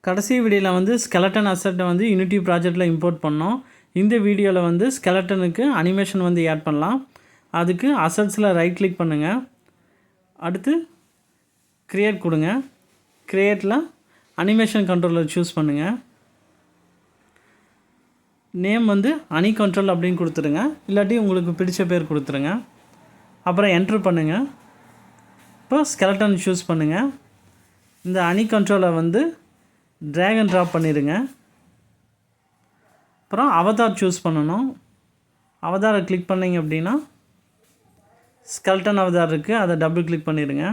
கடைசி வீடியோவில் வந்து ஸ்கெலட்டன் அசெட்டை வந்து யூனிட்டி ப்ராஜெக்டில் இம்போர்ட் பண்ணோம். இந்த வீடியோவில் வந்து ஸ்கெலட்டனுக்கு அனிமேஷன் வந்து ஆட் பண்ணலாம். அதுக்கு அசெட்ஸில் ரைட் கிளிக் பண்ணுங்கள். அடுத்து க்ரியேட் கொடுங்க. க்ரியேட்டில் அனிமேஷன் கண்ட்ரோலர் சூஸ் பண்ணுங்கள். நேம் வந்து அனி கண்ட்ரோல் அப்படின்னு கொடுத்துருங்க. இல்லாட்டி உங்களுக்கு பிடிச்ச பேர் கொடுத்துருங்க. அப்புறம் என்ட்ரு பண்ணுங்கள். இப்போ ஸ்கெலட்டன் சூஸ் பண்ணுங்கள். இந்த அனி கண்ட்ரோலை வந்து ட்ராக் அண்ட் ட்ராப் பண்ணிடுங்க. அப்புறம் அவதார் சூஸ் பண்ணணும். அவதாரை கிளிக் பண்ணிங்க அப்படின்னா ஸ்கெலட்டன் அவதார் இருக்குது, அதை டபுள் கிளிக் பண்ணிடுங்க.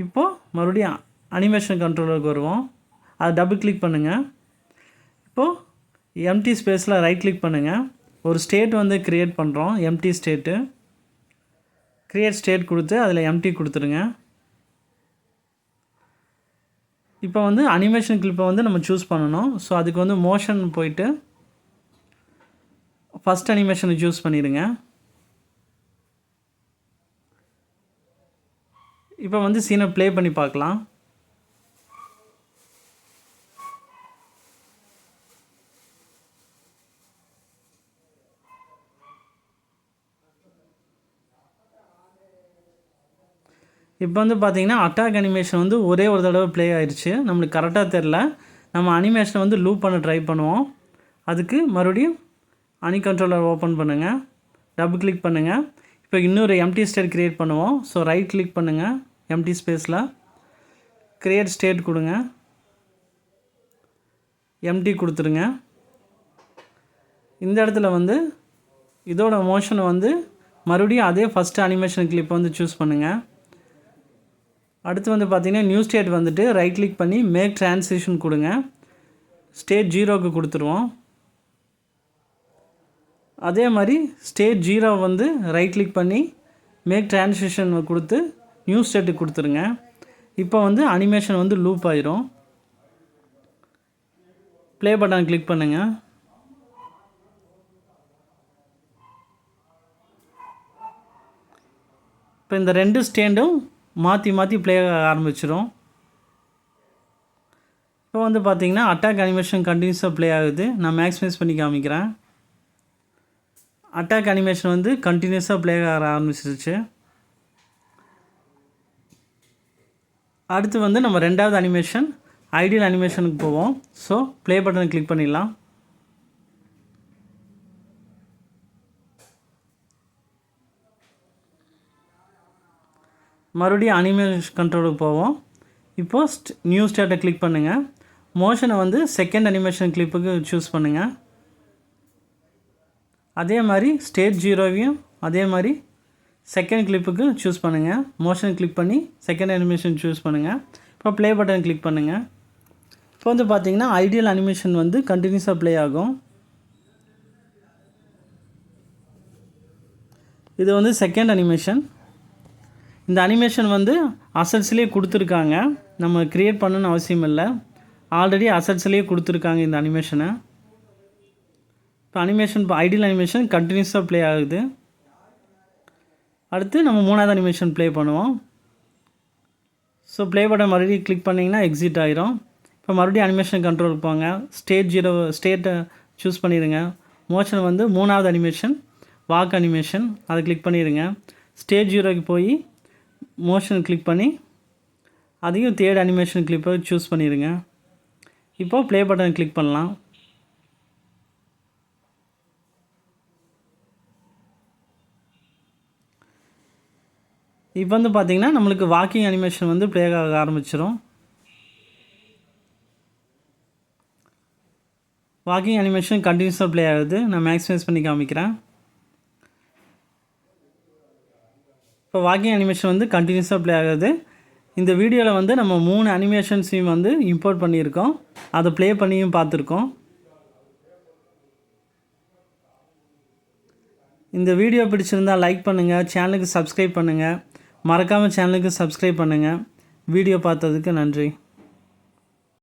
இப்போது மறுபடியும் அனிமேஷன் கண்ட்ரோலருக்கு வருவோம். அதை டபுள் கிளிக் பண்ணுங்கள். இப்போது எம்டி ஸ்பேஸில் ரைட் கிளிக் பண்ணுங்கள். ஒரு ஸ்டேட் வந்து க்ரியேட் பண்ணுறோம், எம்டி ஸ்டேட்டு. க்ரியேட் ஸ்டேட் கொடுத்து அதில் எம்டி கொடுத்துருங்க. இப்போ வந்து அனிமேஷன் கிளிப்பை வந்து நம்ம சூஸ் பண்ணணும். ஸோ அதுக்கு வந்து மோஷன் போயிட்டு ஃபஸ்ட் அனிமேஷனை சூஸ் பண்ணிடுங்க. இப்போ வந்து சீனை ப்ளே பண்ணி பார்க்கலாம். இப்போ வந்து பார்த்திங்கன்னா அட்டாக் அனிமேஷன் வந்து ஒரே ஒரு தடவை ப்ளே ஆயிடுச்சு. நம்மளுக்கு கரெக்டாக தெரில. நம்ம அனிமேஷனை வந்து லூப் பண்ண ட்ரை பண்ணுவோம். அதுக்கு மறுபடியும் அனி கண்ட்ரோலர் ஓப்பன் பண்ணுங்கள், டபுள் கிளிக் பண்ணுங்கள். இப்போ இன்னொரு எம்டி ஸ்டேட் க்ரியேட் பண்ணுவோம். ஸோ ரைட் கிளிக் பண்ணுங்கள், எம்டி ஸ்பேஸில் க்ரியேட் ஸ்டேட் கொடுங்க, எம்டி கொடுத்துருங்க. இந்த இடத்துல வந்து இதோட மோஷனை வந்து மறுபடியும் அதே ஃபஸ்ட்டு அனிமேஷன் கிளிப்பை வந்து சூஸ் பண்ணுங்கள். அடுத்து வந்து பார்த்திங்கன்னா நியூ ஸ்டேட் வந்துட்டு ரைட் கிளிக் பண்ணி மேக் ட்ரான்சிஷன் கொடுங்க. ஸ்டேட் 0க்கு கொடுத்துருவோம். அதே மாதிரி ஸ்டேட் 0 வந்து ரைட் கிளிக் பண்ணி மேக் ட்ரான்சிஷன் கொடுத்து நியூ ஸ்டேட்டுக்கு கொடுத்துருங்க. இப்போ வந்து அனிமேஷன் வந்து லூப் ஆயிரும். ப்ளே பட்டன் கிளிக் பண்ணுங்கள். இப்போ இந்த ரெண்டு ஸ்டேண்டும் மாற்றி மாற்றி ப்ளே ஆரம்பிச்சிடும். இப்போ வந்து பார்த்திங்கன்னா அட்டாக் அனிமேஷன் கண்டினியூஸாக ப்ளே ஆகுது. நான் மேக்ஸிமைஸ் பண்ணி காமிக்கிறேன். அட்டாக் அனிமேஷன் வந்து கண்டினியூஸாக ப்ளே ஆக ஆரம்பிச்சிருச்சு. அடுத்து வந்து நம்ம ரெண்டாவது அனிமேஷன் ஐடியல் அனிமேஷனுக்கு போவோம். ஸோ ப்ளே பட்டனை கிளிக் பண்ணிடலாம். மறுபடியும் அனிமேஷன் கண்ட்ரோலுக்கு போவோம். இப்போது நியூ ஸ்டேட்டை கிளிக் பண்ணுங்கள். மோஷனை வந்து செகண்ட் அனிமேஷன் கிளிப்புக்கு சூஸ் பண்ணுங்கள். அதே மாதிரி ஸ்டேட் 0வையும் அதே மாதிரி செகண்ட் கிளிப்புக்கு சூஸ் பண்ணுங்கள். மோஷன் கிளிக் பண்ணி செகண்ட் அனிமேஷன் சூஸ் பண்ணுங்கள். இப்போ ப்ளே பட்டன் கிளிக் பண்ணுங்கள். இப்போ வந்து பார்த்திங்கன்னா ஐடியல் அனிமேஷன் வந்து கண்டினியூஸாக ப்ளே ஆகும். இது வந்து செகண்ட் அனிமேஷன். இந்த அனிமேஷன் வந்து அசட்ஸ்லேயே கொடுத்துருக்காங்க, நம்ம க்ரியேட் பண்ணணுன்னு அவசியம் இல்லை. ஆல்ரெடி அசட்ஸ்லேயே கொடுத்துருக்காங்க இந்த அனிமேஷனை. இப்போ ஐடியல் அனிமேஷன் கண்டினியூஸாக ப்ளே ஆகுது. அடுத்து நம்ம மூணாவது அனிமேஷன் ப்ளே பண்ணுவோம். ஸோ ப்ளே பட்டன் மறுபடியும் கிளிக் பண்ணிங்கன்னா எக்ஸிட் ஆகிரும். இப்போ மறுபடியும் அனிமேஷன் கண்ட்ரோலுக்கு போங்க. ஸ்டேட்டை சூஸ் பண்ணிடுங்க. மோஷன் வந்து மூணாவது அனிமேஷன் வாக் அனிமேஷன், அதை கிளிக் பண்ணிடுங்க. ஸ்டேட் 0க்கு போய் மோஷன் கிளிக் பண்ணி அதையும் தேர்ட் அனிமேஷன் கிளிப்பை சூஸ் பண்ணிடுங்க. இப்போது ப்ளே பட்டன் கிளிக் பண்ணலாம். இப்போ வந்து பார்த்திங்கன்னா நம்மளுக்கு வாக்கிங் அனிமேஷன் வந்து ப்ளே ஆக ஆரம்பிச்சிடும். வாக்கிங் அனிமேஷன் கண்டினியூஸாக ப்ளே ஆகுது. நான் மேக்ஸிமைஸ் பண்ணி காமிக்கிறேன். இப்போ வாக்கிங் அனிமேஷன் வந்து கண்டினியூஸாக ப்ளே ஆகுது. இந்த வீடியோவில் வந்து நம்ம 3 அனிமேஷன்ஸையும் வந்து இம்போர்ட் பண்ணியிருக்கோம். அதை ப்ளே பண்ணியும் பார்த்துருக்கோம். இந்த வீடியோ பிடிச்சிருந்தால் லைக் பண்ணுங்கள், சேனலுக்கு சப்ஸ்கிரைப் பண்ணுங்கள். மறக்காமல் சேனலுக்கு சப்ஸ்கிரைப் பண்ணுங்கள். வீடியோ பார்த்ததுக்கு நன்றி.